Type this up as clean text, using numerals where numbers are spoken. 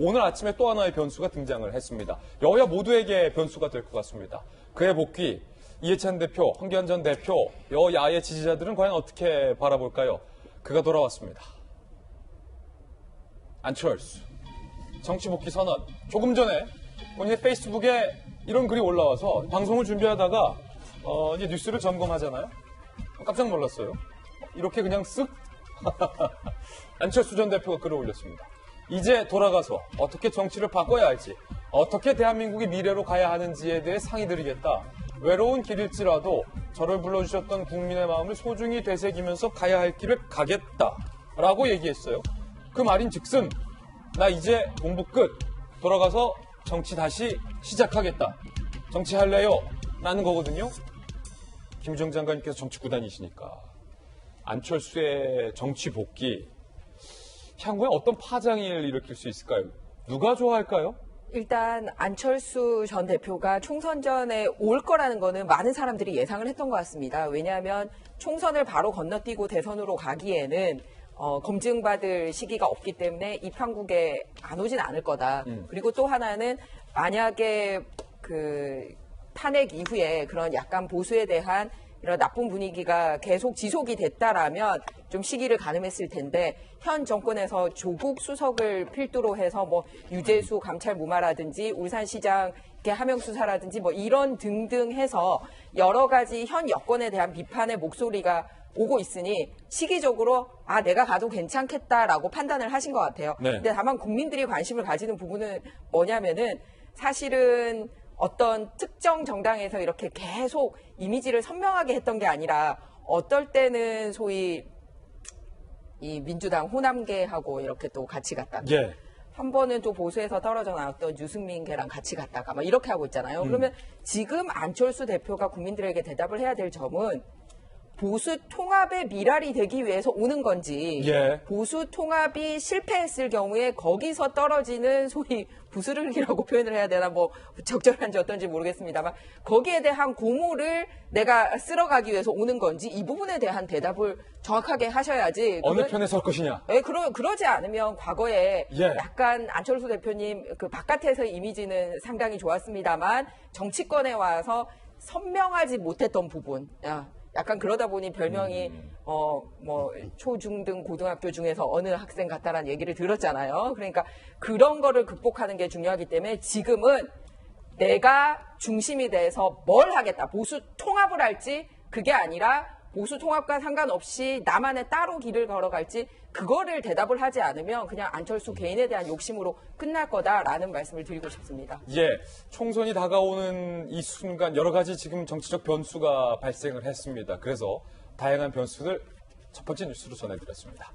오늘 아침에 또 하나의 변수가 등장을 했습니다. 여야 모두에게 변수가 될 것 같습니다. 그의 복귀, 이해찬 대표, 황교안 전 대표, 여야의 지지자들은 과연 어떻게 바라볼까요? 그가 돌아왔습니다. 안철수, 정치 복귀 선언. 조금 전에 본인의 페이스북에 이런 글이 올라와서 방송을 준비하다가 이제 뉴스를 점검하잖아요. 깜짝 놀랐어요. 이렇게 그냥 쓱 안철수 전 대표가 글을 올렸습니다. 이제 돌아가서 어떻게 정치를 바꿔야 할지, 어떻게 대한민국의 미래로 가야 하는지에 대해 상의드리겠다. 외로운 길일지라도 저를 불러주셨던 국민의 마음을 소중히 되새기면서 가야 할 길을 가겠다. 라고 얘기했어요. 그 말인즉슨 나 이제 공부 끝. 돌아가서 정치 다시 시작하겠다. 정치할래요? 라는 거거든요. 김유정 장관님께서 정치구단이시니까 안철수의 정치 복귀 향후에 어떤 파장을 일으킬 수 있을까요? 누가 좋아할까요? 일단 안철수 전 대표가 총선 전에 올 거라는 거는 많은 사람들이 예상을 했던 것 같습니다. 왜냐하면 총선을 바로 건너뛰고 대선으로 가기에는 검증받을 시기가 없기 때문에 입항국에 안 오진 않을 거다. 그리고 또 하나는 만약에 그 탄핵 이후에 그런 약간 보수에 대한 이런 나쁜 분위기가 계속 지속이 됐다라면 좀 시기를 가늠했을 텐데 현 정권에서 조국 수석을 필두로 해서 뭐 유재수 감찰 무마라든지 울산시장 하명 수사라든지 뭐 이런 등등 해서 여러 가지 현 여권에 대한 비판의 목소리가 오고 있으니 시기적으로 내가 가도 괜찮겠다라고 판단을 하신 것 같아요. 네. 근데 다만 국민들이 관심을 가지는 부분은 뭐냐면은 사실은 어떤 특정 정당에서 이렇게 계속 이미지를 선명하게 했던 게 아니라 어떨 때는 소위 이 민주당 호남계하고 이렇게 또 같이 갔다가 예. 한 번은 또 보수에서 떨어져 나왔던 유승민계랑 같이 갔다가 막 이렇게 하고 있잖아요. 그러면 지금 안철수 대표가 국민들에게 대답을 해야 될 점은 보수 통합의 미랄이 되기 위해서 오는 건지 예. 보수 통합이 실패했을 경우에 거기서 떨어지는 소위 부스러기라고 표현을 해야 되나 뭐 적절한지 어떤지 모르겠습니다만 거기에 대한 고무를 내가 쓸어가기 위해서 오는 건지 이 부분에 대한 대답을 정확하게 하셔야지. 어느 편에 설 것이냐? 네, 그러지 않으면 과거에 예. 약간 안철수 대표님 그 바깥에서 이미지는 상당히 좋았습니다만 정치권에 와서 선명하지 못했던 부분. 약간 그러다 보니 별명이 뭐 초중등 고등학교 중에서 어느 학생 같다라는 얘기를 들었잖아요. 그러니까 그런 거를 극복하는 게 중요하기 때문에 지금은 내가 중심이 돼서 뭘 하겠다. 보수 통합을 할지 그게 아니라 보수 통합과 상관없이 나만의 따로 길을 걸어갈지 그거를 대답을 하지 않으면 그냥 안철수 개인에 대한 욕심으로 끝날 거다라는 말씀을 드리고 싶습니다. 예, 총선이 다가오는 이 순간 여러 가지 지금 정치적 변수가 발생을 했습니다. 그래서 다양한 변수들 첫 번째 뉴스로 전해드렸습니다.